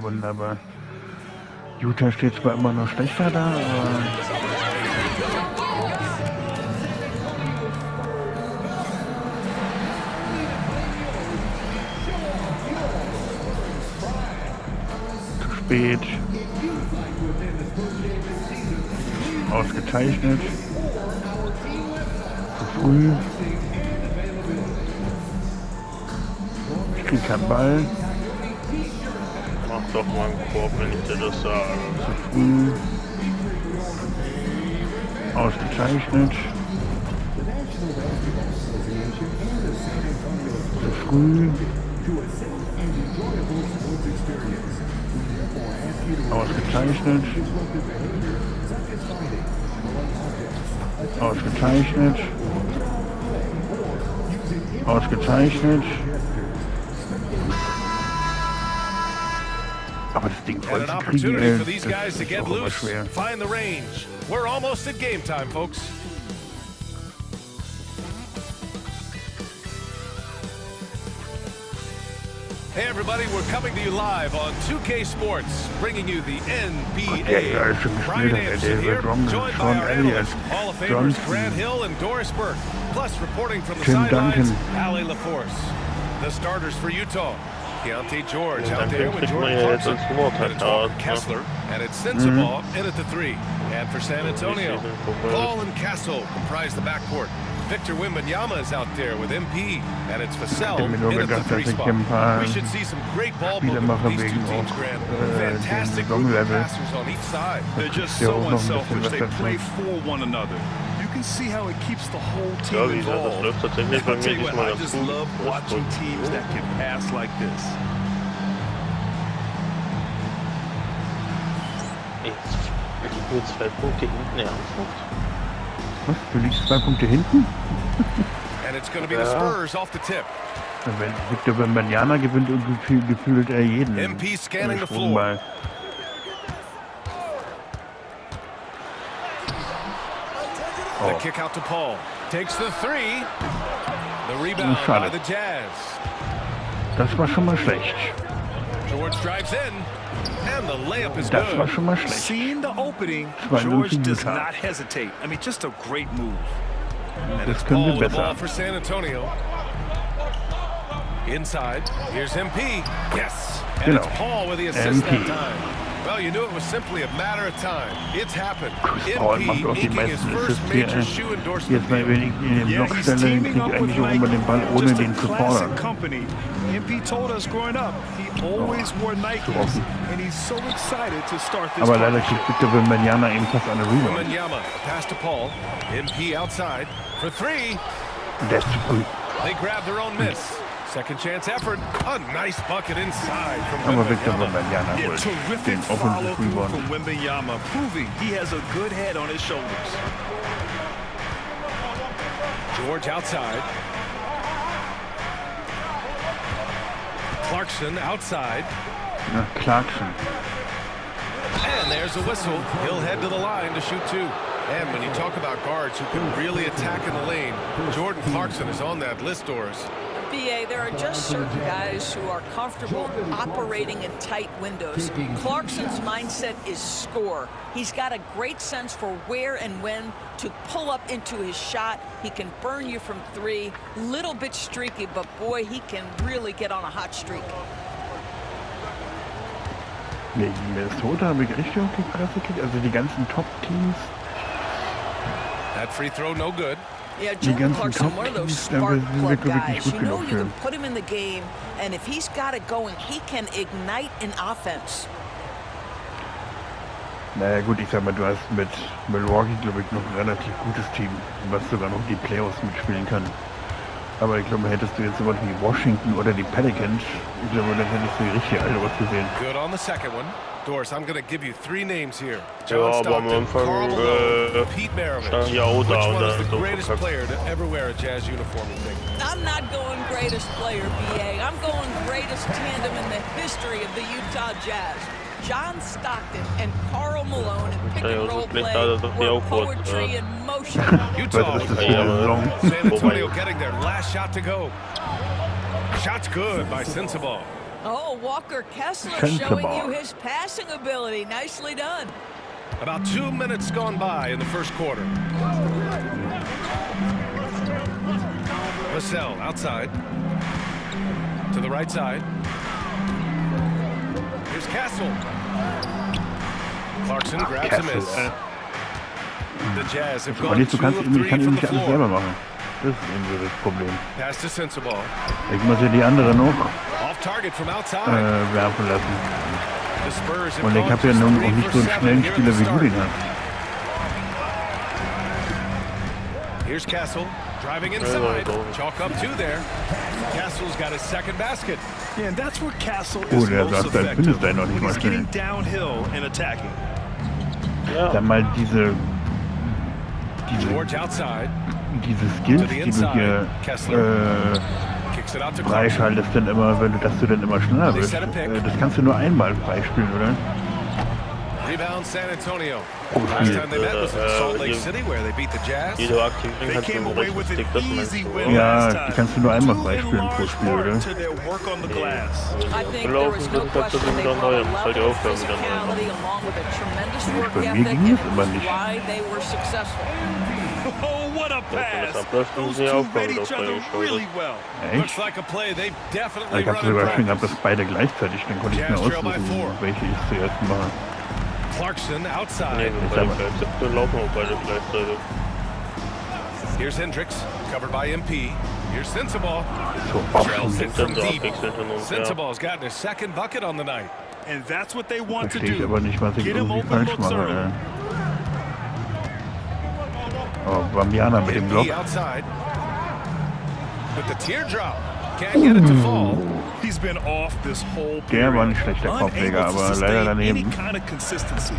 gewonnen, aber Utah steht zwar immer noch schlechter da, aber zu spät. Ausgezeichnet. Zu früh. Ich krieg keinen Ball. Mach doch mal einen Korb, wenn ich dir das sage. Zu früh. Ausgezeichnet. Zu früh. Ausgezeichnet. Ausgezeichnet. Ausgezeichnet. Aber das Ding voll zu kriegen, das ist auch immer schwer. Find the range. We're almost at game time, folks. Hey everybody, we're coming to you live on 2K Sports, bringing you the NBA. Brian Anderson here, joined by our analysts, Hall of Famers Grant Hill and Doris Burke, plus reporting from the sidelines, Allie LaForce. The starters for Utah, Keontae George out there with Jordan Clarkson, and it's Walker Kessler, and it's Sensabaugh in at the 3. And for San Antonio, Paul and Castle comprise the backcourt. Victor Wembanyama is out there with MP, and it's Vassell in at the 3 spot. We should see some great ball movement from these two teams, Grant. Fantastic group of passers on each side. They're just so unselfish. They play for one another. You can see how it keeps the whole team involved. I tell you what, I just love watching teams that can pass like this. Ich liege 2 Punkte hinten, ernsthaft? Was? Du liegst 2 Punkte hinten? And it's going to be the Spurs off the tip. Wenn Victor Wembanyama gewinnt und gefühlt jeden. MP scanning the floor. Mal. The kick out to Paul. Takes the 3. The rebound by the Jazz. Das war schon mal schlecht. George drives in. And the layup is Das war good. schon mal schlecht. Seeing the opening, 2-0 George für does Utah. not hesitate. I mean, just a great move. And Das it's können Paul wir the ball besser. for San Antonio. Inside. Here's MP. Yes. And Genau. it's Paul with the assist MP. that time. Well, you knew it was simply a matter of time. It's happened. Paul macht auch die inking his meisten first Assists hier. major shoe endorsement Jetzt mal, deal. wenn ich in den Yeah, Block he's stelle, teaming kriege up ich with eigentlich auch immer den Ball, ohne just den a zu classic fordern. company. MP told us growing up, he always wore Nikes, and he's so excited to start this Aber leider partnership. kriegt Victor Wembanyama eben fast eine Rebound. Wembanyama, a pass to Paul. MP outside for 3. Der ist zu früh. They grab their own miss. Second chance effort. A nice bucket inside from Aber Victor Wembanyama. Wembanyama Yeah, holt terrific den follow Offensive through Rebound. from Wembanyama, proving he has a good head on his shoulders. George outside. Clarkson outside. Na, Clarkson. And there's a whistle. He'll head to the line to shoot 2. And when you talk about guards who can really attack in the lane, Jordan Clarkson is on that list, Doris. BA, there are just certain guys who are comfortable operating in tight windows. Clarkson's mindset is score. He's got a great sense for where and when to pull up into his shot. He can burn you from 3. Little bit streaky, but boy, he can really get on a hot streak. Gegen Minnesota habe ich richtig auf die Fresse gekriegt. Also die ganzen Top-Teams. That free throw no good. Yeah, Die Jordan ganzen Clarkson, one of those Top-Teams, da spark sind wir plug wirklich guys. gut You know genug you für. can put him in the game, and if he's got it going, he can ignite an offense. Naja gut, ich sag mal, du hast mit Milwaukee, glaube ich, noch ein relativ gutes Team, was sogar noch die Playoffs mitspielen kann. Aber ich glaube, hättest du jetzt sowas wie Washington oder die Pelicans, ich glaube, dann hättest du die richtig alle ausgesehen. Good on the second one. Doris, I'm going to give you 3 names here. Ja, John aber am Stockton, Anfang Karl Malone, Pete stand Maravich. ja auch Which da und one da is the so greatest verkackt. player to ever wear a Jazz uniform, you think? I'm not going greatest player, BA. I'm going greatest tandem in the history of the Utah Jazz. John Stockton and Karl Malone in pick and roll play were poetry in motion. Utah Was ist with das the für eine ball. Saison? San Antonio getting their last shot to go. Shot's good by Sensabaugh. Oh, Walker Kessler showing you his passing ability. Nicely done. About 2 minutes gone by in the first quarter. Vassell outside. To the right side. Here's Castle. Clarkson grabs a miss. The Jazz have gone 2 of 3 from the floor. Das ist irgendwie das Problem. Pass to Sensible. Ich muss ja die anderen auch Off target from outside. werfen lassen. The Spurs have Und ich habe ja nun auch nicht so einen schnellen Spieler wie du den hast. Here's Castle driving inside. Chalk up 2 there. Castle's got his second basket. Yeah, and that's where Castle is Der most sagt, dann findest du noch nicht mal He's schnell. getting downhill and attacking. Dann mal diese George outside. diese Skills, die du hier freischaltest, dann immer, dass du dann immer schneller bist. Das kannst du nur einmal freispielen, oder? Rebound San Antonio. Last time they met was in Salt Lake City where they beat the Jazz. Die du aktivieren kannst, wenn du rechten Stick, das meinst du? Ja, die kannst du nur einmal freispielen pro Spiel, oder? Gelaufen sind, kannst du den wieder neu, muss halt die Aufgabe wieder Bei mir ging es aber nicht. Oh, what a pass! Abläuft, müssen sie die Aufgabe wieder freigeschaltet. Echt? Ich habe sogar schon gehabt, dass beide gleichzeitig, dann konnte ich mir aussuchen, welche ich zuerst mache. Clarkson outside. Nee, wir laufen auch beide gleichzeitig. Here's Hendricks, covered by MP. Here's Sensible. So Trails it from deep. Ja. Sensible's gotten his second bucket on the night. And that's what they want to Verstehe ich do. aber nicht, was ich Get him irgendwie open falsch looks mache. early. Oh, Bambiana mit dem Block. MP outside. With the teardrop. Can't get it to fall. He's been off this whole Der war period. ein schlechter Kopfleger, Unable to aber sustain leider any daneben. kind of consistency.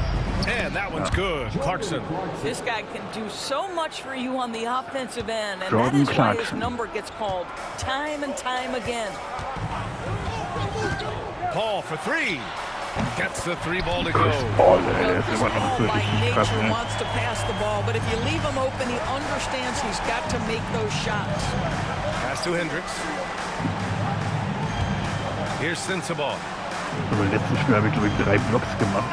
And that one's good. Clarkson. This guy can do so much for you on the offensive end, and Jordan that is why his Clarkson. number gets called time and time again. Paul for 3. Gets the 3 ball to go. Oh, Well, der ist Chris immer noch Paul by wirklich krass, nature ne? wants to pass the ball, but if you leave him open, he understands he's got to make those shots. Pass to Hendricks. Here's Sensible. Aber im letzten Spiel habe ich, glaube ich, 3 Blocks gemacht.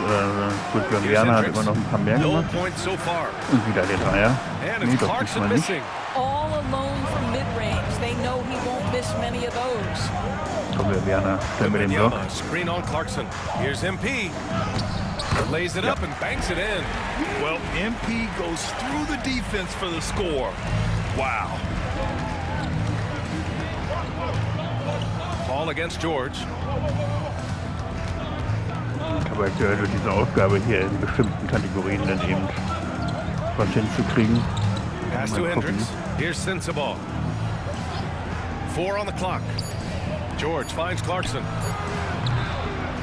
Gut, Bambiana hat immer noch ein paar mehr No gemacht. points so far. Und wieder der Dreier. And Nee, it's doch Clarkson diesmal nicht. missing. All alone from mid-range. They know he won't miss many of those. Komm, Bambiana, stellen wir den Block. Wembanyama, screen on Clarkson. Here's MP. Lays it up and banks it in. Well, MP goes through the defense for the score. Wow. Paul against George. Ich habe halt gehört, diese Aufgabe hier in bestimmten Kategorien dann eben was hinzukriegen. Pass to Hendricks. Here's Sensible. 4 on the clock. George finds Clarkson.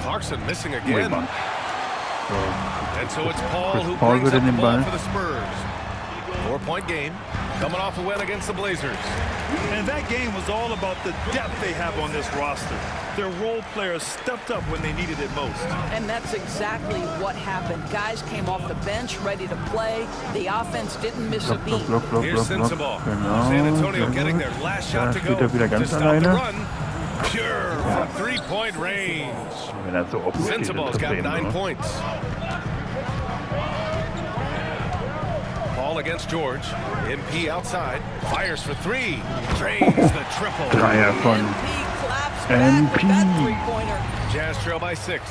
Clarkson missing again. Mann. So, And so it's Paul who Paul brings wird up in the den ball Ball. for the Spurs. 4-point game. Coming off a win against the Blazers. And that game was all about the depth they have on this roster. Their role players stepped up when they needed it most. And that's exactly what happened. Guys came off the bench ready to play. The offense didn't miss a beat. Block, Block, Here's Block, Block. Sensible. Genau. San Antonio sehr getting gut. their last Da shot to steht go. er wieder To ganz stop the alleine. run. Pure from 3-point range. Wenn er so offen steht, Sensible's ist das got eben 9 so. points. Paul against George. MP outside. Fires for 3. Drains the triple. Dreier von MP claps MP. back with that three-pointer. Jazz trail by 6.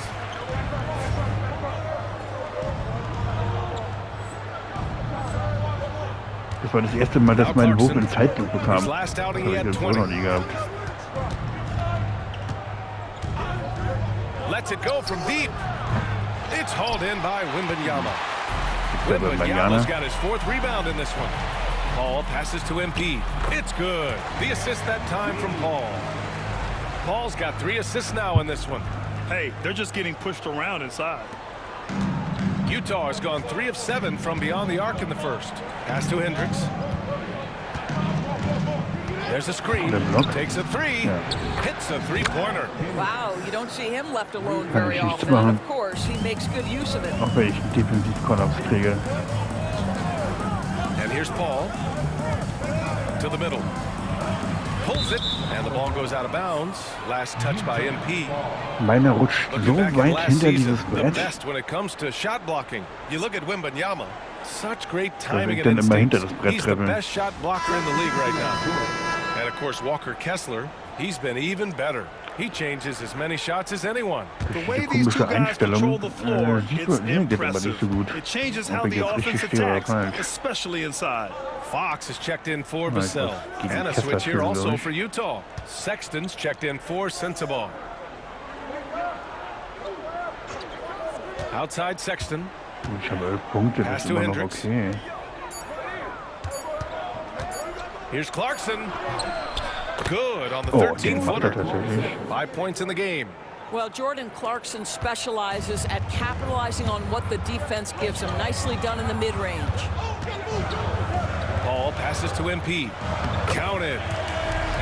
Das war das erste Mal, dass mein Wurf in Zeitlupe kam. His Das last outing habe he ich had jetzt auch noch 20. nie gehabt. Lets it go from deep. It's hauled in by Wembanyama. Der Bambiana. Wembanyama's got his 4th rebound in this one. Paul passes to MP. It's good. The assist that time from Paul. Paul's got 3 assists now in this one. Hey, they're just getting pushed around inside. Utah has gone 3 of 7 from beyond the arc in the first. Pass to Hendricks. There's a screen. Der Block. Takes a 3. Ja. Hits a 3-pointer. Wow, you don't see him left alone Kann very ich nichts often. And machen. of course, he makes good use of it. Auch wenn ich einen Defensiv-Kollaps kriege. And here's Paul. To the middle. pulls it, and the ball goes out of bounds. Last touch by MP. Meiner rutscht so weit hinter dieses The Brett. best when it comes to shot blocking. You look at Wembanyama. Such great timing dann and immer hinter das instincts. Brett He's the treppeln. best shot blocker in the league right now. And of course, Walker Kessler, he's been even better. He changes as many shots as anyone. The way Diese these two komische guys control Einstellung, the floor, sieht it's man geht aber impressive. nicht so gut. It changes Ob how ich the jetzt offense richtig stehe oder attacks, falsch. especially inside. Fox is checked in for Ja, ich Vassell. weiß, gegen And a Kessler switch here spielen, also glaub ich. for Utah. Sexton's checked in for Sensabaugh. Outside Sexton. Ich habe 11 Punkte, das Pass ist to immer noch Hendricks. okay. Here's Clarkson. Good on the Oh, den macht er 13-footer. tatsächlich. 5 points in the game. Well, Jordan Clarkson specializes at capitalizing on what the defense gives him. Nicely done in the mid-range. Ball passes to MP. Counted.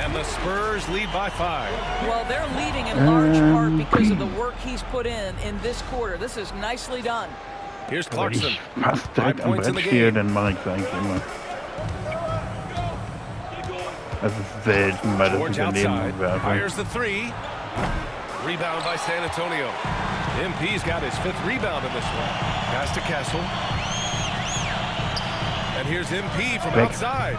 And the Spurs lead by 5. Well, they're leading in large part because of the work he's put in this quarter. This is nicely done. Here's Wenn Clarkson. ich fast 5 direkt am points in Brett the stehe, game. dann mache ich es eigentlich immer. Das ist selten, weil das George Unternehmen outside. werfe. Fires the 3. Rebound by San Antonio. MP's got his 5th rebound in this one. Pass to Kessel. And here's MP from Weg. outside.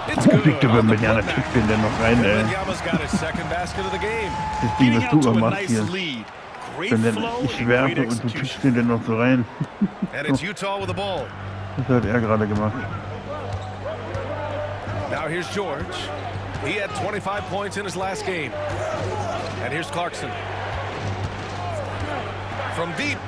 It's Oh, good. Victor on the Wembanyama putback. kriegt den dann noch rein, ey. Wembanyama's got his 2nd basket of the game. Das Ding, Getting was out du to a machst nice hier. lead. Great Wenn dann flow ich and great werfe und du execution. kriegst den dann noch so rein. And it's Utah with the ball. Das hat er gerade gemacht. Now here's George. He had 25 points in his last game. And here's Clarkson. From deep.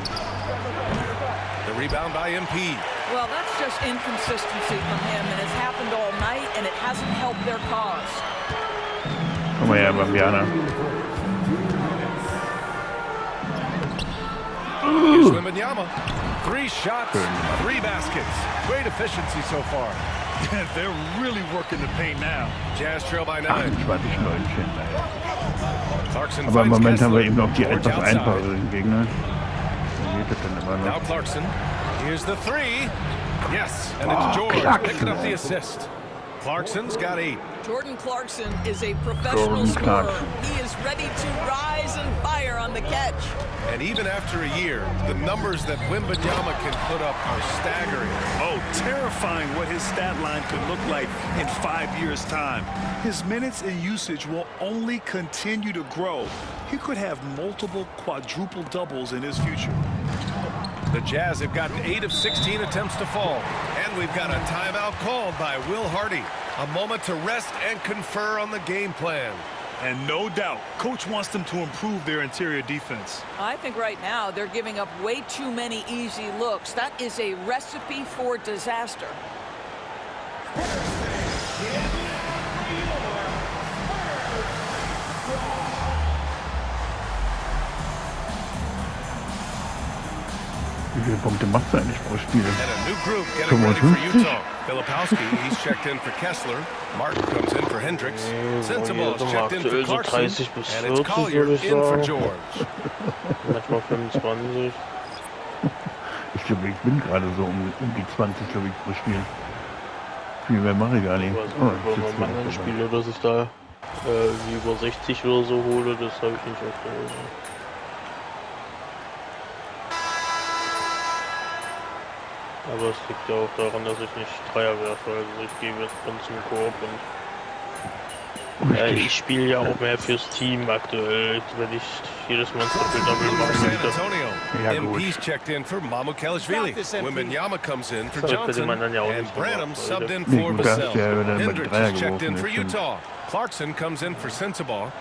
The rebound by MP. Well, that's just inconsistency from him, and it's happened all night, and it hasn't helped their cause. Komm mal her, Bambiana. Here's Wembanyama. 3 shots, 3 baskets. Great efficiency so far. They're really working the paint now. Jazz trail by 9. 28, 19, naja. Clarkson Aber im finds Moment haben wir Kessler. eben noch die George etwas outside. einfacheren Gegner. Da geht es dann immer Now noch. Clarkson. Here's the 3. Yes, and it's Oh, George Clarkson. picking up the assist. Clarkson's got 8. Jordan Clarkson is a professional Jordan scorer. Clarkson. He is ready to rise and fire on the catch. And even after a year, the numbers that Wembanyama can put up are staggering. Oh, terrifying what his stat line could look like in 5 years' time. His minutes and usage will only continue to grow. He could have multiple quadruple doubles in his future. The Jazz have gotten 8 of 16 attempts to fall. And we've got a timeout called by Will Hardy. A moment to rest and confer on the game plan. And no doubt, coach wants them to improve their interior defense. I think right now they're giving up way too many easy looks. That is a recipe for disaster. Wie viele Punkte macht er eigentlich pro Spiel? And a new group getting ready for 55? Utah. Filipowski, he's checked in for Kessler. Martin comes in for Hendricks. Sensabaugh is checked in for aktuell so Clarkson. 30 bis And it's 40, Collier würde ich in for sagen. George. Manchmal 25. Ich glaube, ich bin gerade so um die 20, glaube ich, pro Spiel. Viel mehr mache ich gar nicht. Also Oh, bei ich sitze meinem anderen noch dabei. Spieler, dass ich da wie über 60 oder so hole, das habe ich nicht aktuell. Aber es liegt ja auch daran, dass ich nicht Dreier werfe, also ich gehe jetzt dann zum Korb und ich spiele ja auch mehr fürs Team aktuell, wenn ich jedes Mal ein Triple-Double For machen San möchte. Antonio, Ja, gut. MP's checked in for Mamukelashvili. Wembanyama comes in for Das hätte Johnson. man dann ja auch And nicht Branham gemacht, subbed in Nee, for gut, da Vassell. hast du ja dann mit Hendricks Dreier is checked in geworfen, for das stimmt. Utah. Clarkson comes in for Sensabaugh.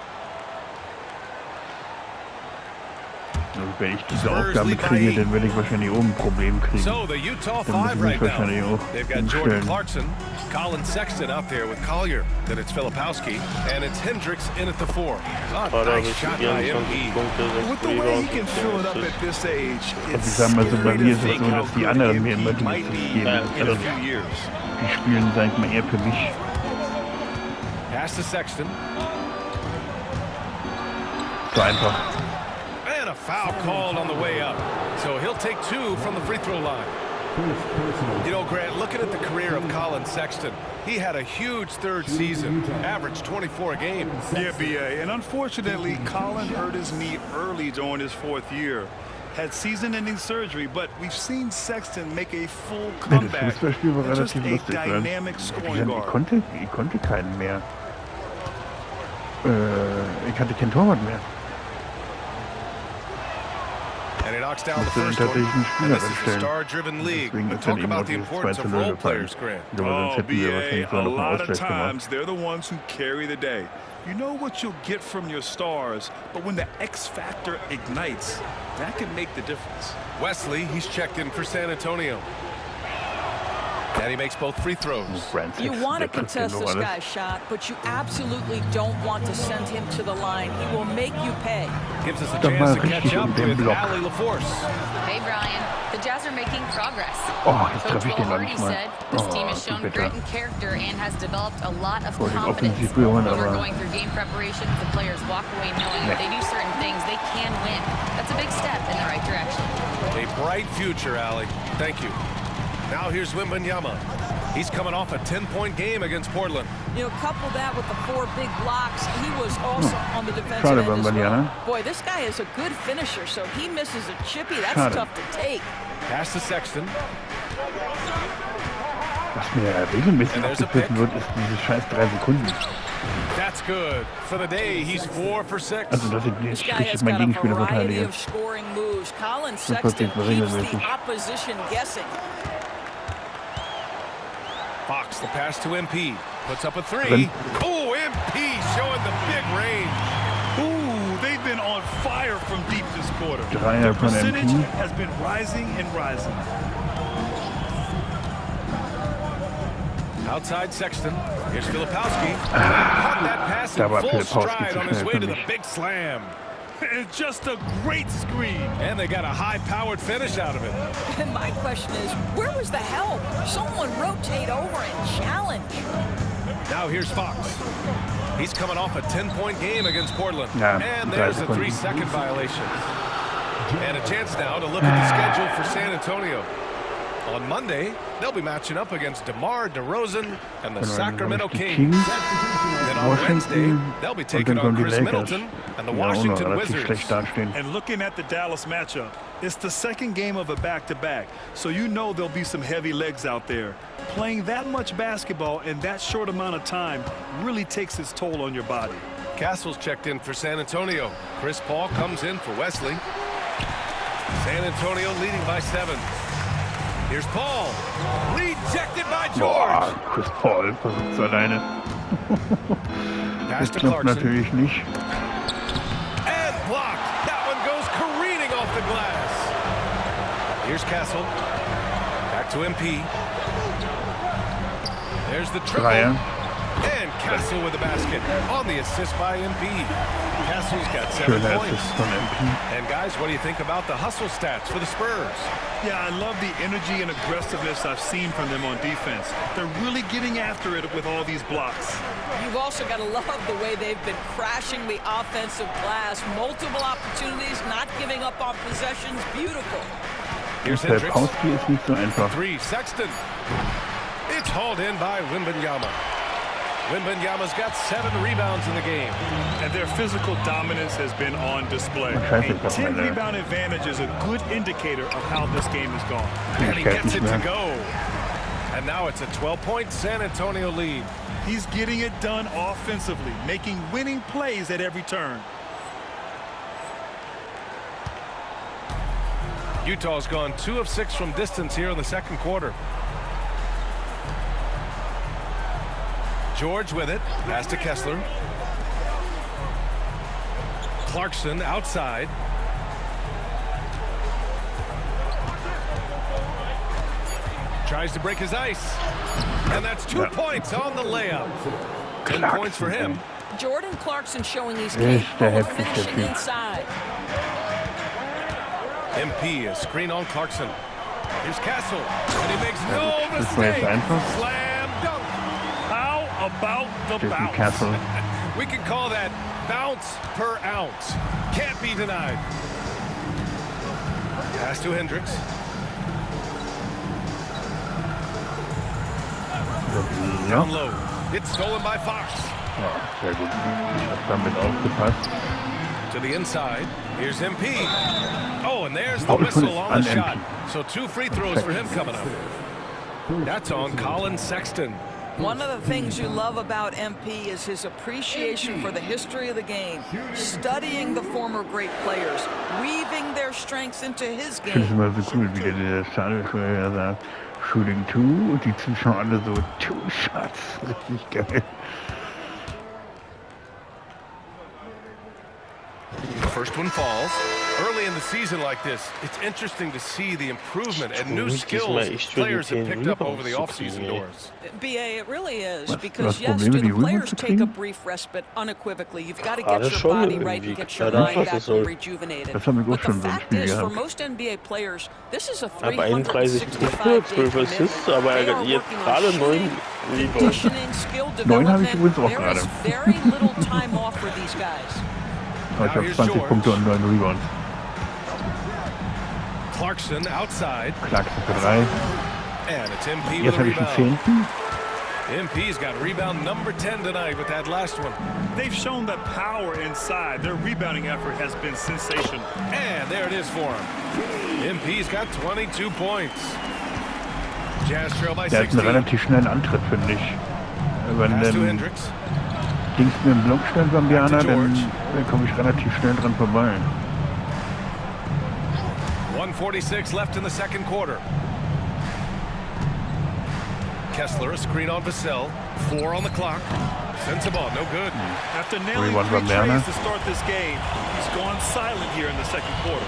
Also wenn ich diese Aufgabe kriege, dann werde ich wahrscheinlich oben ein Problem kriegen. So the Utah Dann muss 5 ich right mich now. wahrscheinlich auch They've got Jordan umstellen. Clarkson, Colin Sexton out there with Collier. Then it's Filipowski, and it's Hendricks in at the 4. A Gerade habe nice ich shot by 24 MP. Punkte, 6 With the way he Rebounds can und fill it 10 up at Assists. this age, Ich it's sag mal so, bei scary mir to ist es think so, how dass die good anderen mir MP immer die might be geben. in a Also few years. die spielen, sag ich mal, eher für mich. Pass to Sexton. So einfach. And a foul called on the way up. So he'll take 2 from the free throw line. You know, Grant, looking at the career of Colin Sexton, he had a huge third season, averaged 24 a game. Yeah, B.A. And unfortunately, Colin hurt his knee early during his 4th year. Had season-ending surgery, but we've seen Sexton make a full comeback. And just a dynamic scoring guard. Ich konnte keinen mehr. Ich hatte keinen Torwart mehr. And he knocks down the first one. And this is a star-driven league. But talk about the importance of role players, Grant. Oh, B.A., a lot of times they're the ones who carry the day. You know what you'll get from your stars, but when the X factor ignites, that can make the difference. Wesley, he's checked in for San Antonio. And he makes both free throws. You want to contest this guy's shot, but you absolutely don't want to send him to the line. He will make you pay. Gives us a chance to catch up with Ali LaForce. Hey, Brian. The Jazz are making progress. Coach Will already said this team has shown grit and character and has developed a lot of confidence. When we're going through game preparations, the players walk away knowing if they do certain things, they can win. That's a big step in the right direction. A bright future, Ali. Thank you. Now here's Wembanyama. He's coming off a 10-point game against Portland. You know, couple that with the 4 big blocks. He was also on the defensive end as well. Boy, this guy is a good finisher, so he misses a chippy. That's tough to take. Pass to Sexton. Was mir regelmäßig abgepfiffen wird, ist diese scheiß 3 Sekunden. That's good. For the day, he's 4 for 6. Also, dass ich richtig mein Gegenspieler verteidige. Colin Sexton keeps the opposition guessing. Fox, the pass to MP. Puts up a 3. Oh, MP showing the big range. Ooh, they've been on fire from deep this quarter. Their Their percentage has been rising and rising. Outside Sexton. Here's Filipowski. Caught that pass in full stride on his way to the big slam. It's just a great screen. And they got a high-powered finish out of it. And my question is, where was the help? Someone rotate over and challenge. Now here's Fox. He's coming off a 10-point game against Portland. Yeah, and there's a 3-second violation. And a chance now to look at the schedule for San Antonio. On Monday, they'll be matching up against DeMar DeRozan and the Sacramento Kings. Then on Wednesday, they'll be taking on Chris Middleton and the Washington Wizards. And looking at the Dallas matchup, it's the second game of a back-to-back, so you know there'll be some heavy legs out there. Playing that much basketball in that short amount of time really takes its toll on your body. Castle's checked in for San Antonio. Chris Paul comes in for Wesley. San Antonio leading by 7. Here's Paul. Rejected by George. Chris Paul versucht es alleine. Pass to Clarkson. Natürlich nicht. And blocked. That one goes careening off the glass. Here's Castle. Back to MP. There's the triple. Dreier. And Castle with the basket on the assist by MP. Castle's got 7 points. And guys, what do you think about the hustle stats for the Spurs? Yeah, I love the energy and aggressiveness I've seen from them on defense. They're really getting after it with all these blocks. You've also got to love the way they've been crashing the offensive glass. Multiple opportunities, not giving up on possessions. Beautiful. Here's Hendricks. Pauski ist nicht so einfach. 3, Sexton. It's hauled in by Wembanyama. Wembanyama's got 7 rebounds in the game. And their physical dominance has been on display. A 10-rebound advantage is a good indicator of how this game has gone. And he gets it to go. And now it's a 12-point San Antonio lead. He's getting it done offensively, making winning plays at every turn. Utah's gone 2 of 6 from distance here in the second quarter. George with it. Pass to Kessler. Clarkson outside. Tries to break his ice. And that's 2 points on the layup. 10 points for him. Jordan Clarkson showing he's capable of finishing inside. MP, a screen on Clarkson. Here's Castle. And he makes no mistake. Slam dunk. About the bounce. We can call that bounce per ounce. Can't be denied. Pass to Hendricks. Down low. It's stolen by Fox. Ja, sehr gut. Ich habe damit aufgepasst. To the inside. Here's MP. Oh, and there's the whistle on the shot. So 2 free throws for him coming up. That's on Colin Sexton. One of the things you love about MP is his appreciation for the history of the game, studying the former great players, weaving their strengths into his Ich finde es game. immer so cool, wie der Stadionschreiber sagt, Shooting 2 und die Zuschauer alle so, 2 Shots. Richtig geil. The first one falls. Early in the season like this, it's interesting to see the improvement and new skills players have picked up over the offseason doors. BA, it really is, because was yes, Probleme, do die the Rebounds players zu take a kriegen? brief respite unequivocally. You've got to Gerade get your schon body right and irgendwie. get your Ja, mind das back ist so. and rejuvenated. Das haben wir auch But the schon so im fact Spiel is, for gehabt. most NBA players, this is a Aber 31 Treffer, 365-day 12 Assists, commitment. aber They er are hat jetzt working on gerade 9 shooting, Rebounds. conditioning, skill 9 habe ich development. übrigens auch There gerade. is very little time off for these guys. Aber ich habe 20 Punkte und 9 Rebounds. Clarkson outside. Clarkson für 3. And it's MP with Jetzt a habe ich einen rebound. 10. MP's got rebound number 10 tonight with that last one. They've shown that power inside. Their rebounding effort has been sensational. And there it is for him. MP's got 22 points. Jazz trail by Der hat einen 16. relativ schnellen Antritt, finde ich. Wenn Pass to dann Hendricks. Dings mir im Block stellt beim Diana, George. dann komme ich relativ schnell dran vorbei. 1:46 left in the second quarter. Kessler, a screen on Vassell. 4 on the clock. Sends the ball, no good. After nailing Rebound 3 by Werner. trades to start this game, he's gone silent here in the second quarter.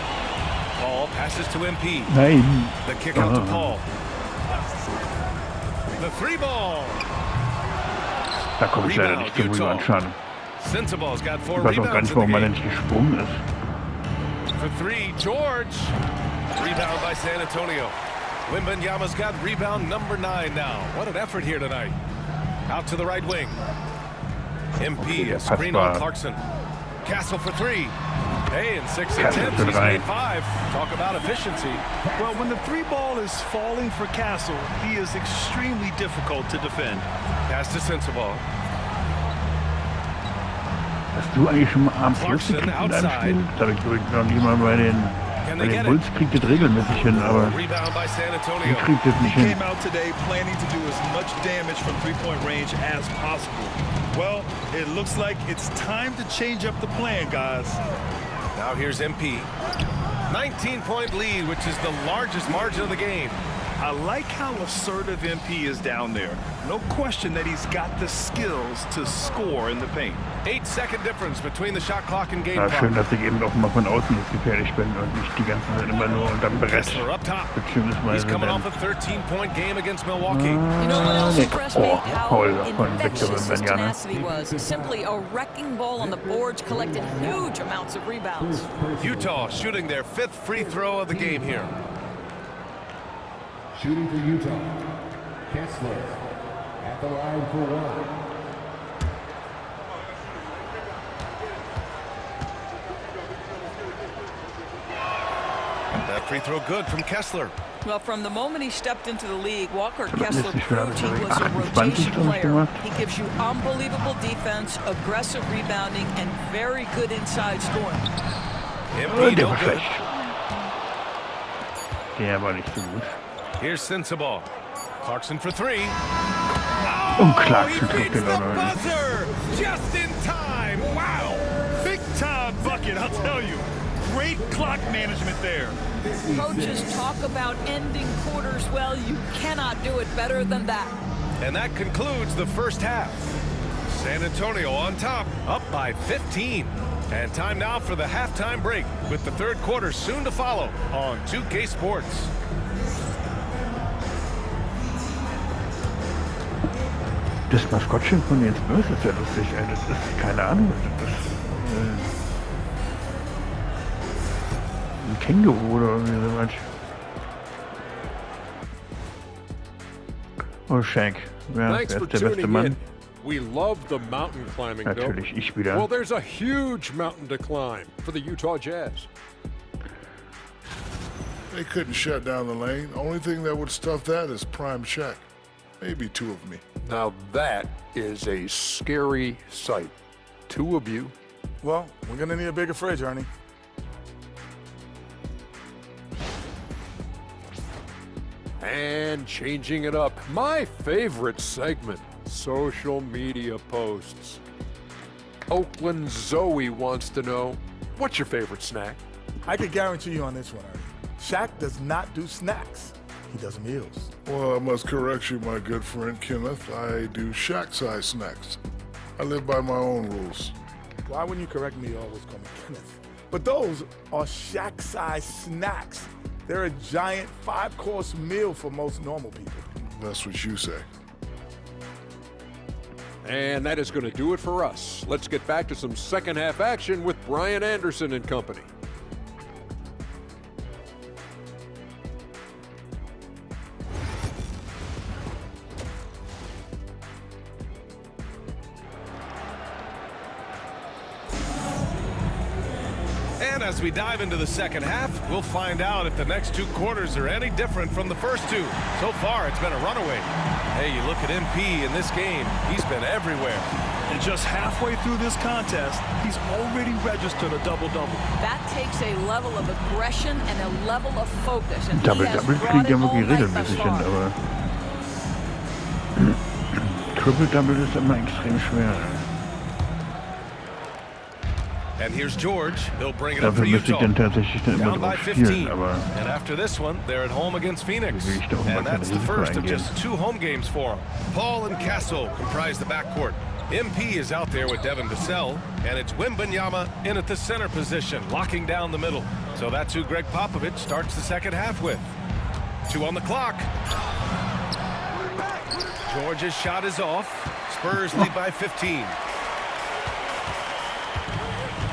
Paul passes to MP. Nein. The kick out to Paul. The 3-ball. Da komme ich leider Rebound, nicht zum Utah. Rebound. Schade. Sensaball's got 4 Ich weiß auch gar rebounds nicht, in warum the man game. nicht gesprungen ist. For 3, George. Rebound by San Antonio. Wembanyama's got rebound number 9 now. What an effort here tonight. Out to the right wing. MP, a screen on Clarkson. Castle for 3. Hey, in 6 attempts, he's made 5. Talk about efficiency. Well, when the 3 ball is falling for Castle, he is extremely difficult to defend. Pass to Sensabaugh. Hast du eigentlich schon mal abends Clarkson gekriegt in deinem outside. Spiel? Das habe ich übrigens noch nie mal bei den Bulls kriegt das regelmäßig hin, aber Rebound by San die Antonio. kriegt das nicht He hin. came out today planning to do as much damage from three-point range as possible. Well, it looks like it's time to change up the plan, guys. Now here's MP. 19-point lead, which is the largest margin of the game. I like how assertive MP is down there. No question that he's got the skills to score in the paint. 8-second difference between the shot clock and game Ja, schön, clock. dass ich eben auch mal von außen jetzt gefährlich bin und nicht die ganze Zeit immer nur unterm Brett. Kessler up top. He's Beziehungsweise coming dann... off a 13-point game against Milwaukee. You know what else impressed me? Oh, How Paul von infectious Victor his Wembanyama. tenacity was. Simply a wrecking ball on the boards, collected huge amounts of rebounds. Utah shooting their 5th free throw of the game here. Shooting for Utah, Kessler at the line for 1. That free throw good from Kessler. Well, from the moment he stepped into the league, Walker Das Kessler ist schon proved he was a 28, rotation glaub ich, player. gemacht. He gives you unbelievable defense, aggressive rebounding, and very good inside scoring. Oh, MP der no war good. schlecht. Der war nicht so gut. Here's Sensabaugh. Clarkson for 3. Und Clarkson He trifft beats den the auch noch. buzzer just in time. Wow. Big time bucket, I'll tell you. Great clock management there. Coaches talk about ending quarters well. You cannot do it better than that. And that concludes the first half. San Antonio on top, up by 15. And time now for the halftime break, with the third quarter soon to follow on 2K Sports. Das Maskottchen von den Spurs ist ja lustig, ey. Das ist, keine Ahnung, das ist ein Känguru oder irgendwie sowas. Oh, Shaq. Ja, Thanks wer for ist der beste tuning Mann? in. We love the mountain climbing, don't Natürlich, we? ich wieder. Well, there's a huge mountain to climb for the Utah Jazz. They couldn't shut down the lane. Only thing that would stuff that is prime check. maybe 2 of me. Now that is a scary sight. 2 of you. Well, we're gonna need a bigger fridge, Ernie. And changing it up. My favorite segment, social media posts. Oakland Zoe wants to know, what's your favorite snack? I could guarantee you on this one, Ernie. Shaq does not do snacks. He does meals. Well, I must correct you, my good friend Kenneth. I do shack-size snacks. I live by my own rules. Why wouldn't you correct me? You always call me Kenneth. But those are Shaq-size snacks. They're a giant 5-course meal for most normal people. That's what you say. And that is going to do it for us. Let's get back to some second half action with Brian Anderson and company. And as we dive into the second half, we'll find out if the next 2 quarters are any different from the first 2. So far, it's been a runaway. Hey, you look at MP in this game, he's been everywhere. And just halfway through this contest, he's already registered a double-double. That takes a level of aggression and a level of focus. And Double-Double kriegt ja wirklich regelmäßig hin, aber Triple-Double ist immer extrem schwer. And here's George. He'll bring it up Dafür for müsste ich Utah. dann tatsächlich dann immer Down by drauf 15. spielen, aber And after this one, they're at home against Phoenix. will ich da auch mal And keine that's the Risiko first of eingehen. just 2 home games for him. Paul and Castle comprise the backcourt. MP is out there with Devin Vassell, and it's Wembanyama in at the center position, locking down the middle. So that's who Greg Popovich starts the second half with. 2 on the clock. George's shot is off. Spurs lead by 15.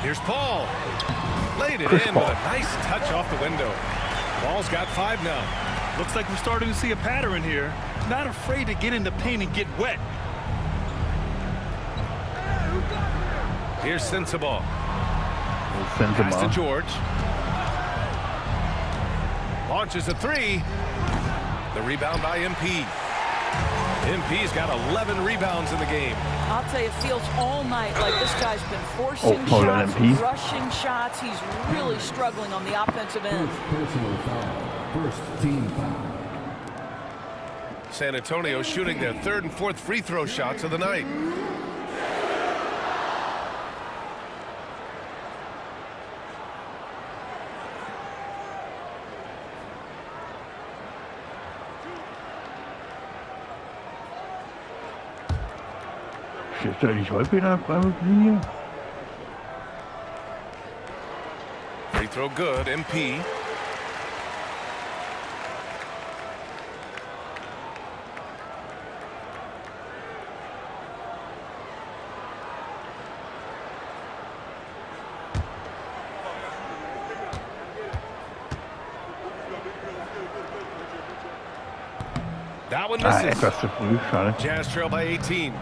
Here's Paul. Laid it in with a nice touch off the window. Paul's got 5 now. Looks like we're starting to see a pattern here. Not afraid to get in the paint and get wet. Here's Sensabaugh. Pass to George. Launches a 3. The rebound by MP. MP's got 11 rebounds in the game. I'll tell you, it feels all night like this guy's been forcing Paul shots, MP. rushing shots. He's really struggling on the offensive end. Personal foul. First team foul. San Antonio shooting their 3rd and 4th free throw shots of the night. Stehst du eigentlich häufig in der Freiwurflinie? Free throw good, MP. That one misses. Etwas zu früh, schade. Jazz trail by 18.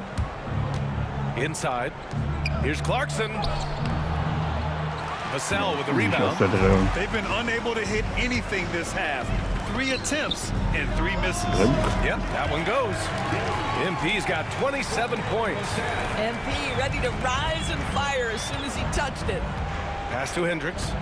Inside. Here's Clarkson. Vassell with the rebound. They've been unable to hit anything this half. 3 attempts and 3 misses. Yep, that one goes. MP's got 27 points. MP ready to rise and fire as soon as he touched it. Pass to Hendricks.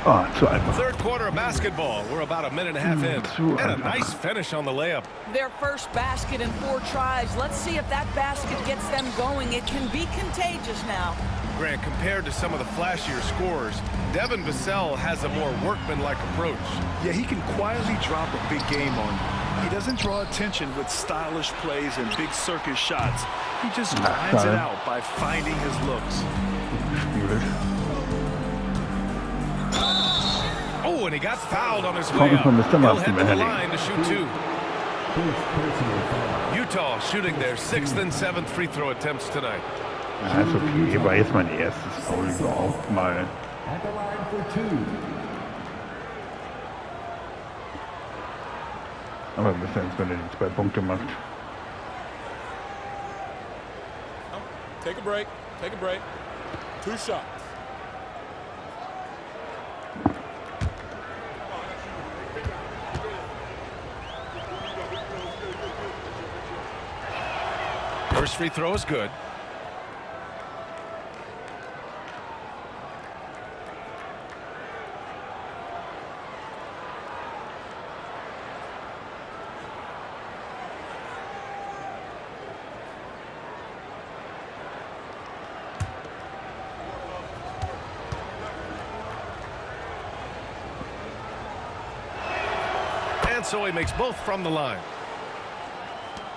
Oh, zu einfach. 3rd quarter of basketball. We're about a minute and a half in. And a nice finish on the layup. Their first basket in 4 tries. Let's see if that basket gets them going. It can be contagious now. Grant, compared to some of the flashier scorers, Devin Vassell has a more workmanlike approach. Yeah, he can quietly drop a big game on you. He doesn't draw attention with stylish plays and big circus shots. He just lines it out by finding his looks. Oh, and he got fouled on his way up. He'll head to the line to shoot 2. Utah shooting their 6th and 7th free throw attempts tonight. Ja, ist okay, war jetzt mein erstes Foul überhaupt mal. At the line for 2. Aber bis jetzt, wenn er die 2 Punkte macht. Take a break. Take a break. 2 shots. First free throw is good. So he makes both from the line.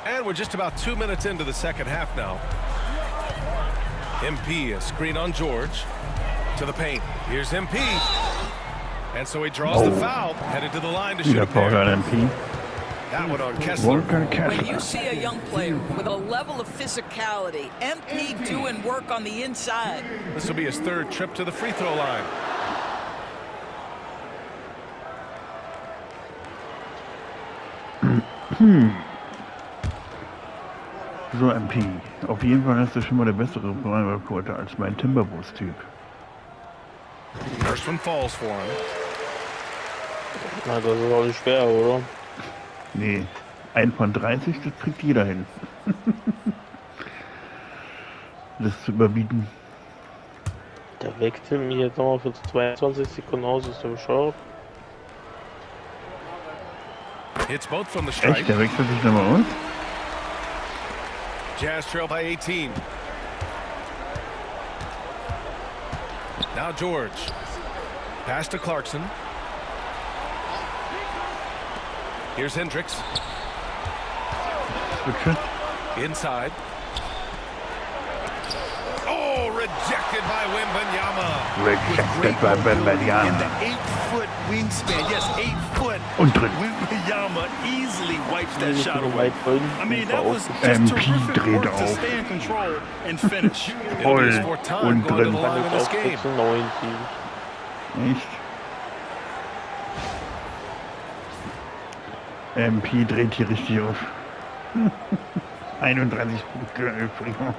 And we're just about 2 minutes into the second half now. MP, a screen on George. To the paint. Here's MP. And so he draws the foul. Headed to the line to shoot a pair. MP. That one on Kessler. When you see a young player with a level of physicality, MP doing work on the inside. This will be his third trip to the free throw line. So MP. Auf jeden Fall hast du schon mal eine bessere Freiwurfquote als mein Timberwolves-Typ. First one falls for him. Na, das ist auch nicht schwer, oder? Nee, 1 von 30, das kriegt jeder hin. Das zu überbieten. Der wechselt mich jetzt nochmal für 22 Sekunden aus, ist der bescheuert? Hits both from the strike. Echt, der wechselt sich nochmal aus? Jazz trail by 18. Now George. Pass to Clarkson. Here's Hendricks. Switcher. Inside. Oh, rejected by Wembanyama. Rejected by Wembanyama. In the 8-foot wingspan, yes, 8 foot. Und drin. Wembanyama easily wipes that shot away. I mean, that was just terrific work to stay in control and finish. It'll be his fourth time going to the line in this game. Echt? MP dreht hier richtig auf. 31 Punkte übrigens.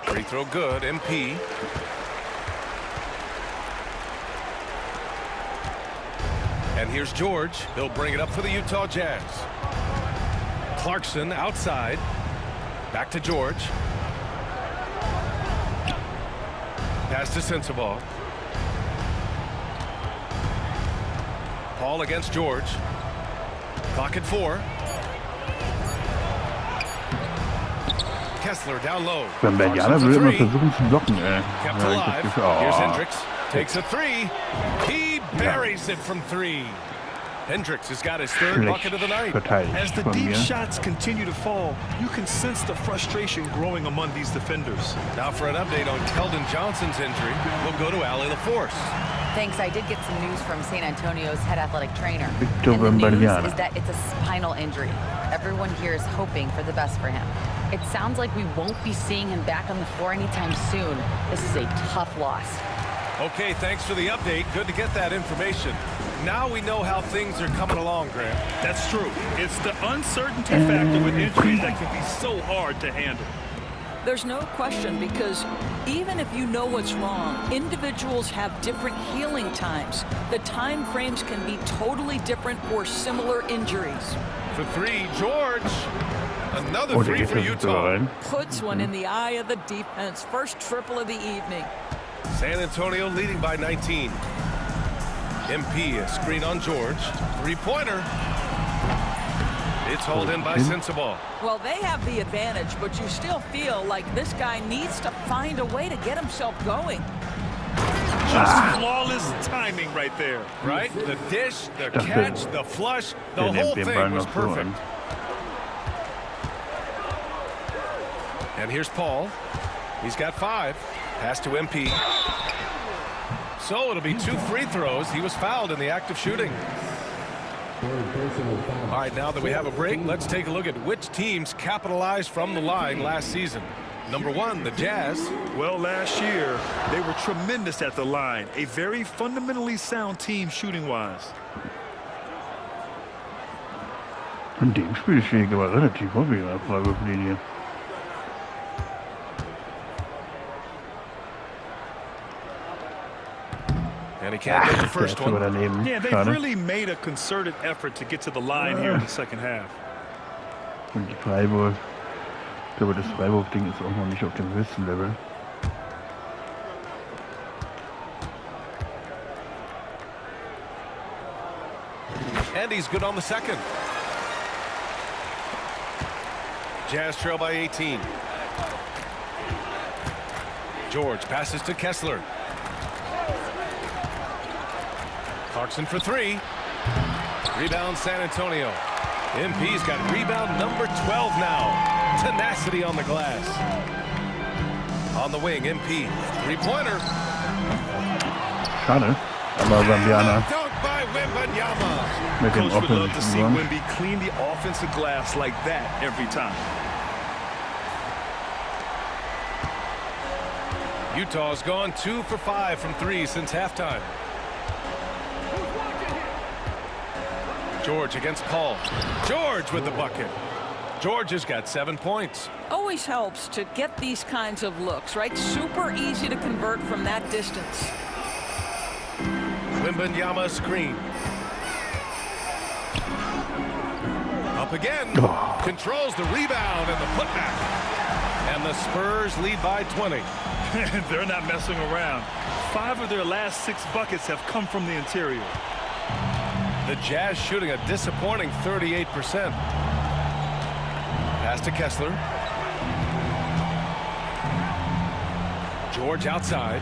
Free throw good, MP. And here's George. He'll bring it up for the Utah Jazz. Clarkson outside. Back to George. Pass to Sensabaugh. Paul against George. Clock at 4. Kessler down low. Wembanyama will immer versuchen zu blocken. Kept alive. Here's Hendricks. Takes a 3. He buries it from 3. Hendricks has got his third bucket of the night. As the deep shots continue to fall, you can sense the frustration growing among these defenders. Now for an update on Keldon Johnson's injury, we'll go to Allie LaForce. Thanks. I did get some news from San Antonio's head athletic trainer. Victor And the news Wembanyama is that it's a spinal injury. Everyone here is hoping for the best for him. It sounds like we won't be seeing him back on the floor anytime soon. This is a tough loss. Okay, thanks for the update. Good to get that information. Now we know how things are coming along, Grant. That's true. It's the uncertainty factor with injuries that can be so hard to handle. There's no question, because even if you know what's wrong, individuals have different healing times. The time frames can be totally different for similar injuries. For 3, George. Another 3 for Utah. Puts one in the eye of the defense. First triple of the evening. San Antonio leading by 19. MP, a screen on George. 3-pointer. It's hauled in by Sensabaugh. Well, they have the advantage, but you still feel like this guy needs to find a way to get himself going. Just flawless timing right there. Right? The dish, the catch, the flush, the whole thing was perfect. And here's Paul. He's got 5. Pass to MP. So it'll be 2 free throws. He was fouled in the act of shooting. All right, now that we have a break, let's take a look at which teams capitalized from the line last season. Number 1, the Jazz. Well, last year, they were tremendous at the line. A very fundamentally sound team shooting-wise. In dem Spiel stehe ich aber relativ häufig in der Freiwurflinie. can't get the first one. Yeah, they've really made a concerted effort to get to the line here in the second half. Und die Freiwurf. Ich glaube, das Freiwurfding ist auch noch nicht auf dem höchsten Level. And he's good on the second. Jazz trail by 18. George passes to Kessler. Clarkson for three. Rebound San Antonio. MP's got rebound number 12 now. Tenacity on the glass. On the wing, MP. Three-pointer. Schade. Aber Bambiana by Wembanyama. mit dem Coach would love to see offensiven Wemby clean the offensive glass like that every time. Utah's gone 2 for 5 from 3 since halftime. George against Paul. George with the bucket. George has got 7 points. Always helps to get these kinds of looks, right? Super easy to convert from that distance. Wembanyama screen. Up again. Controls the rebound and the putback. And the Spurs lead by 20. They're not messing around. 5 of their last 6 buckets have come from the interior. The Jazz shooting a disappointing 38%. Pass to Kessler. George outside.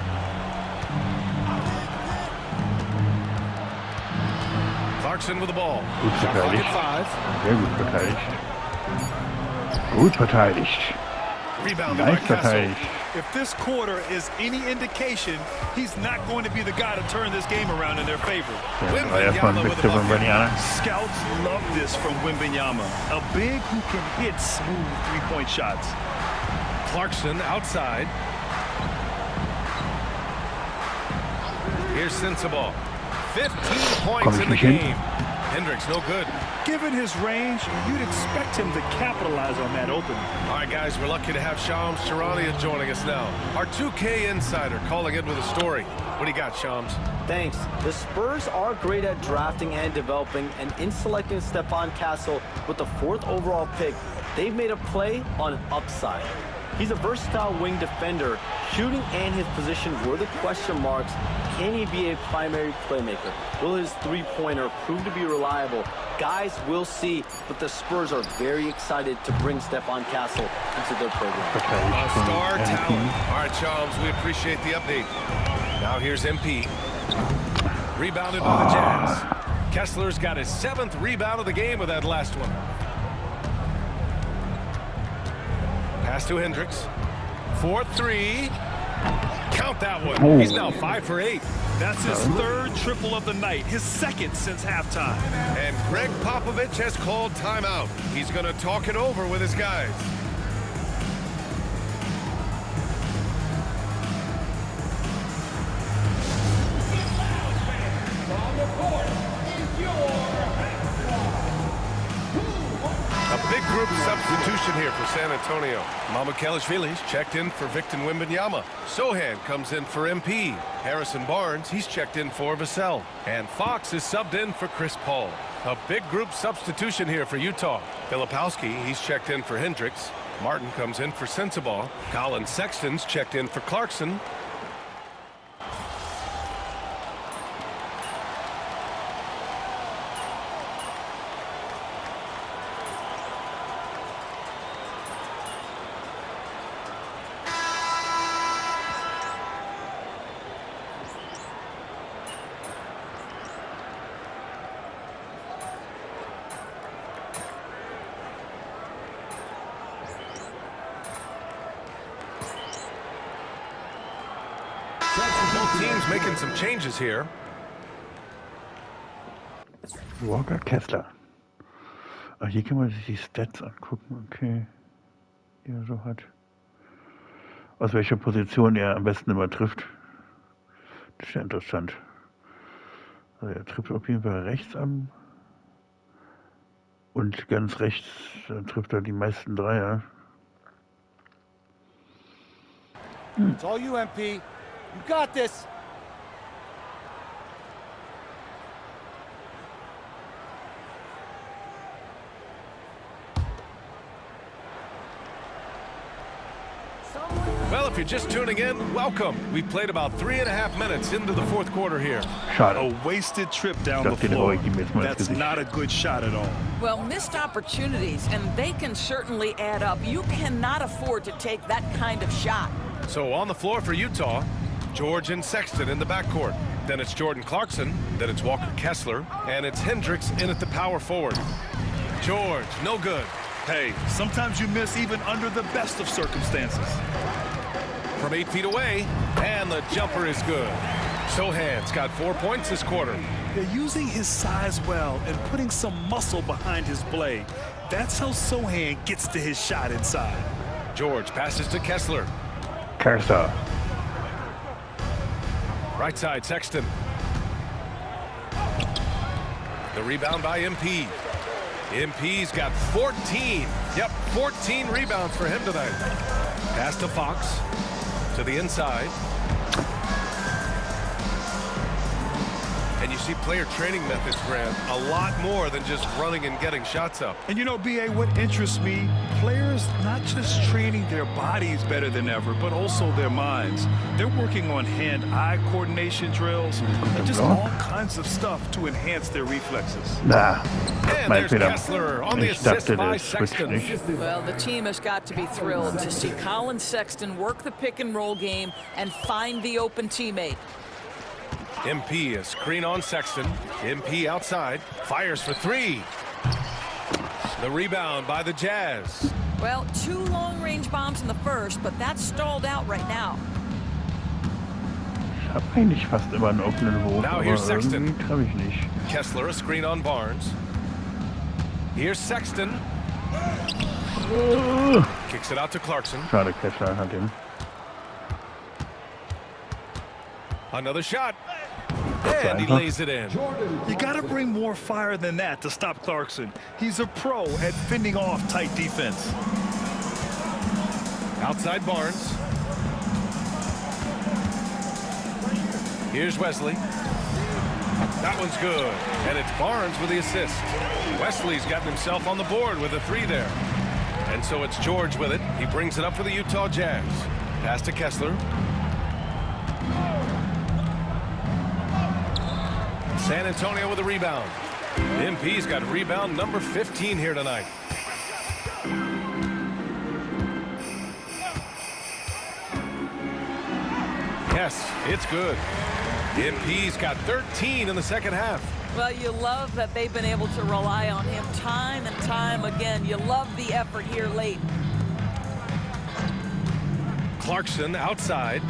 Clarkson with the ball. Gut Shot clock verteidigt. at 5. Sehr gut verteidigt. Gut verteidigt. Rebound Nice by Kessler. verteidigt. If this quarter is any indication, he's not going to be the guy to turn this game around in their favor. Der Dreier von Victor Wembanyama. Scouts love this from Wembanyama, a big who can hit smooth three-point shots. Clarkson outside. Here's Sensabaugh. 15 points in the game. Hendricks no good. Given his range, you'd expect him to capitalize on that opening. All right, guys, we're lucky to have Shams Charania joining us now. Our 2K insider calling in with a story. What do you got, Shams? Thanks. The Spurs are great at drafting and developing, and in selecting Stephon Castle with the 4th overall pick, they've made a play on upside. He's a versatile wing defender. Shooting and his position were the question marks. Can he be a primary playmaker? Will his three-pointer prove to be reliable? Guys, we'll see, but the Spurs are very excited to bring Stephon Castle into their program. A star talent. All right, Charles, we appreciate the update. Now here's MP. Rebounded by the Jazz. Kessler's got his 7th rebound of the game with that last one. Pass to Hendricks. 4-3. Count that one. Oh. He's now 5 for 8. That's his 3rd triple of the night, his 2nd since halftime. And Greg Popovich has called timeout. He's going to talk it over with his guys. A big group substitution here for San Antonio. Mamukelashvili's checked in for Victor Wembanyama. Sohan comes in for MP. Harrison Barnes, he's checked in for Vassell. And Fox is subbed in for Chris Paul. A big group substitution here for Utah. Filipowski, he's checked in for Hendricks. Martin comes in for Sensabaugh. Colin Sexton's checked in for Clarkson. Both teams making some changes here. Walker Kessler. Ah, hier kann man sich die Stats angucken, okay. Die er so hat. Aus welcher Position er am besten immer trifft. Das ist ja interessant. Also er trifft auf jeden Fall rechts an. Und ganz rechts trifft er die meisten Dreier. It's all you, MP. You got this. Well, if you're just tuning in, welcome. We played about 3.5 minutes into the fourth quarter here. Schade. A wasted trip down the Den floor. hau ich ihm jetzt mal ins That's Gesicht. not a good shot at all. Well, missed opportunities, and they can certainly add up. You cannot afford to take that kind of shot. So on the floor for Utah, George and Sexton in the backcourt. Then it's Jordan Clarkson, then it's Walker Kessler, and it's Hendricks in at the power forward. George, no good. Hey, sometimes you miss even under the best of circumstances. From 8 feet away, and the jumper is good. Sohan's got 4 points this quarter. They're using his size well and putting some muscle behind his blade. That's how Sohan gets to his shot inside. George passes to Kessler. Kessler. Right side, Sexton. The rebound by MP. MP's got 14. Yep, 14 rebounds for him tonight. Pass to Fox. To the inside. And you see player training methods, Grant, a lot more than just running and getting shots up. And you know, B.A., what interests me, players not just training their bodies better than ever, but also their minds. They're working on hand-eye coordination drills and just all kinds of stuff to enhance their reflexes. Na, And mein there's Fehler. Kessler on the Ich assist dachte, by der switcht Sexton. nicht. Well, the team has got to be thrilled to see Colin Sexton work the pick-and-roll game and find the open teammate. MP, a screen on Sexton. MP outside, fires for 3. The rebound by the Jazz. Well, 2 long-range bombs in the first, but that's stalled out right now. Ich habe eigentlich fast immer einen offenen Wurf, Now aber here's Sexton. irgendwie treffe ich nicht. Kessler, a screen on Barnes. Here's Sexton. Kicks it out to Clarkson. Schade, Kessler hat ihn. Another shot. And he lays it in. You got to bring more fire than that to stop Clarkson. He's a pro at fending off tight defense. Outside Barnes. Here's Wesley. That one's good. And it's Barnes with the assist. Wesley's gotten himself on the board with a 3 there. And so it's George with it. He brings it up for the Utah Jazz. Pass to Kessler. San Antonio with a rebound. MP's got rebound number 15 here tonight. Yes, it's good. MP's got 13 in the second half. Well, you love that they've been able to rely on him time and time again. You love the effort here late. Clarkson outside.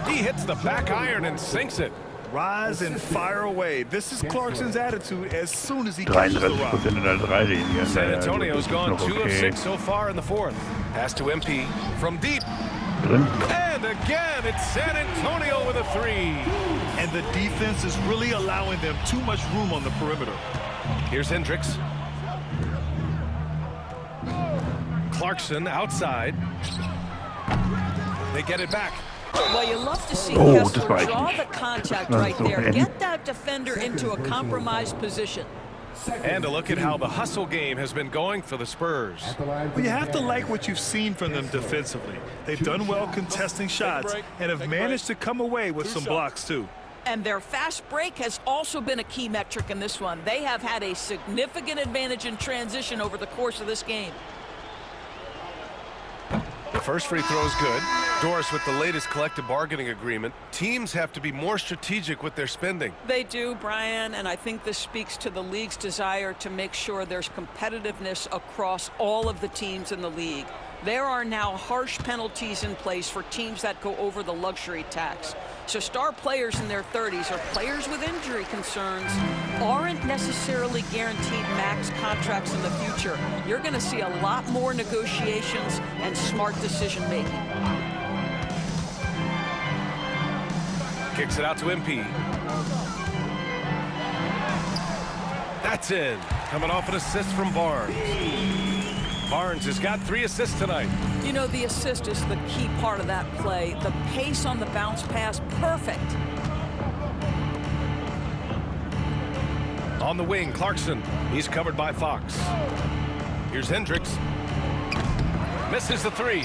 He hits the back iron and sinks it. Rise and fire away. This is Clarkson's attitude as soon as he catches the rock. 33% in der Dreilinie. San Naja, Antonio's das ist gone noch 2 of okay. 6 so far in the fourth. Pass to MP from deep. Drin. And again, it's San Antonio with a 3. And the defense is really allowing them too much room on the perimeter. Here's Hendricks. Clarkson outside. They get it back. Well, you love to see Oh, das Kessler war ich draw nicht. the contact Das war right so there. eng. Get that defender into a compromised position. And a look at how the hustle game has been going for the Spurs. Well, you have to like what you've seen from them defensively. They've done well contesting shots and have managed to come away with some blocks too. And their fast break has also been a key metric in this one. They have had a significant advantage in transition over the course of this game. The first free throw is good. Doris with the latest collective bargaining agreement. Teams have to be more strategic with their spending. They do, Brian, and I think this speaks to the league's desire to make sure there's competitiveness across all of the teams in the league. There are now harsh penalties in place for teams that go over the luxury tax. So star players in their 30s or players with injury concerns aren't necessarily guaranteed max contracts in the future. You're going to see a lot more negotiations and smart decision-making. Kicks it out to MP. That's in. Coming off an assist from Barnes. Barnes has got 3 assists tonight. You know, the assist is the key part of that play. The pace on the bounce pass, perfect. On the wing, Clarkson. He's covered by Fox. Here's Hendricks. Misses the 3.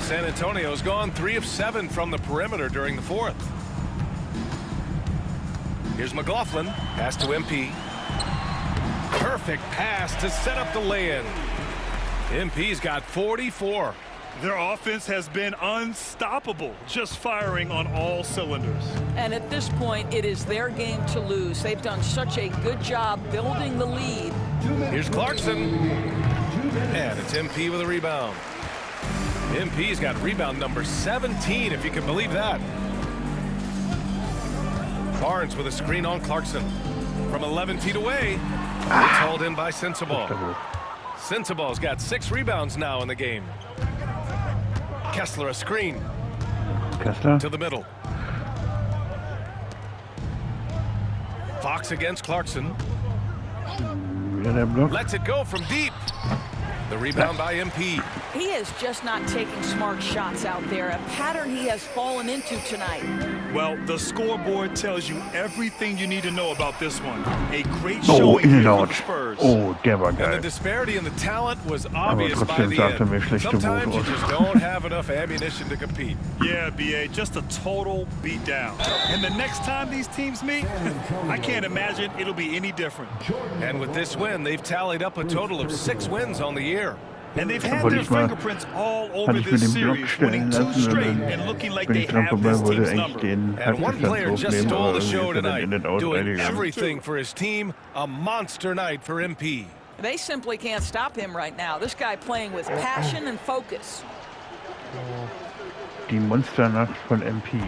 San Antonio's gone 3 of 7 from the perimeter during the fourth. Here's McLaughlin. Pass to MP. Perfect pass to set up the lay-in. MP's got 44. Their offense has been unstoppable, just firing on all cylinders. And at this point, it is their game to lose. They've done such a good job building the lead. Here's Clarkson. And it's MP with a rebound. MP's got rebound number 17, if you can believe that. Barnes with a screen on Clarkson. From 11 feet away, it's hauled in by Sensabaugh. Sensabaugh's got 6 rebounds now in the game. Kessler a screen. Kessler to the middle. Fox against Clarkson. Lets it go from deep. The rebound by MP. He is just not taking smart shots out there, a pattern he has fallen into tonight. Well, the scoreboard tells you everything you need to know about this one. A great showing here for the Spurs. Oh, der war geil. And the disparity in the talent was obvious by the end. Sometimes you just don't have enough ammunition to compete. Yeah, BA, just a total beatdown. And the next time these teams meet, I can't imagine it'll be any different. And with this win, they've tallied up a total of 6 wins on the year. And they've had their fingerprints all over this series, winning 2 straight and looking like they have this team's number. And one player just stole the show tonight, doing everything for his team. A monster night for MP. They simply can't stop him right now. This guy playing with passion and focus. Die Monsternacht von MP.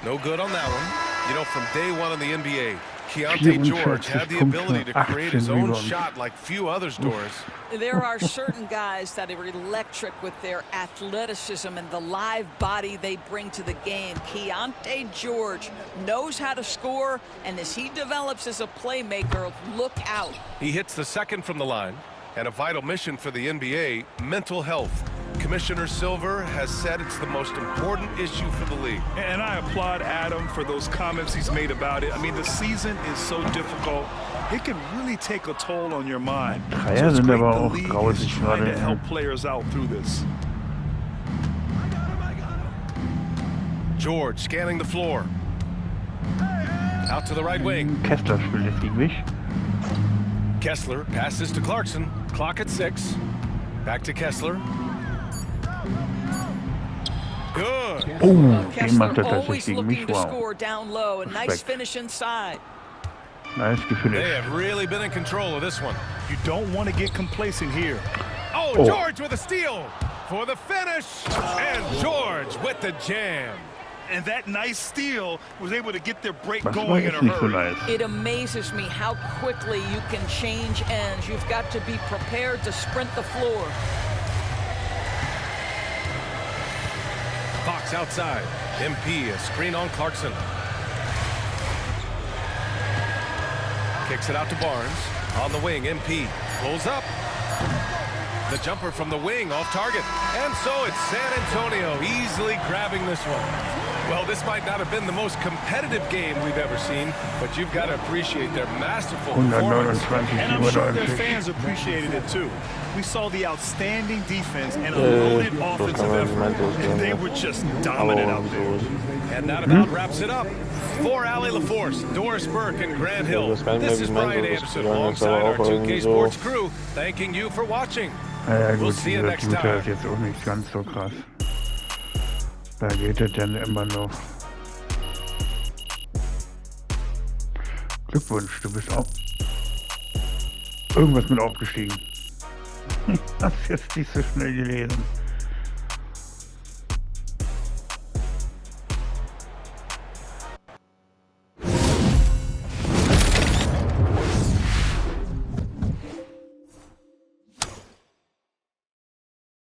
No good on that one. You know, from day one in the NBA, Keontae George had the ability to create his own shot like few others, Doris. There are certain guys that are electric with their athleticism and the live body they bring to the game. Keontae George knows how to score, and as he develops as a playmaker, look out. He hits the second from the line, and a vital mission for the NBA, mental health. Commissioner Silver has said it's the most important issue for the league. And I applaud Adam for those comments he's made about it. I mean, the season is so difficult. It can really take a toll on your mind. So it's great the league is trying to help players out through this. George scanning the floor. Out to the right wing. Kessler spielt jetzt gegen mich. Kessler passes to Clarkson. Clock at 6. Back to Kessler. Good. Kessler always looking to score down low. A nice finish inside. Nice finish. They have really been in control of this one. You don't want to get complacent here. Oh, George with a steal for the finish. And George with the jam. And that nice steal was able to get their break going in a hurry. It amazes me how quickly you can change ends. You've got to be prepared to sprint the floor. Fox outside. MP, a screen on Clarkson. Kicks it out to Barnes. On the wing, MP pulls up. The jumper from the wing off target. And so it's San Antonio easily grabbing this one. Well, this might not have been the most competitive game we've ever seen, but you've got to appreciate their masterful performance. And I'm sure their fans appreciated it too. We saw the outstanding defense and a loaded offensive effort, and they were just dominant out there. And that about wraps it up. For Ali LaForce, Doris Burke, and Grant Hill, this is Brian Anderson alongside our 2K Sports crew, thanking you for watching. We'll see you next time. Ist jetzt auch nicht ganz so krass. Da geht es dann immer noch. Glückwunsch, du bist auch irgendwas mit aufgestiegen. Hast jetzt nicht so schnell gelesen.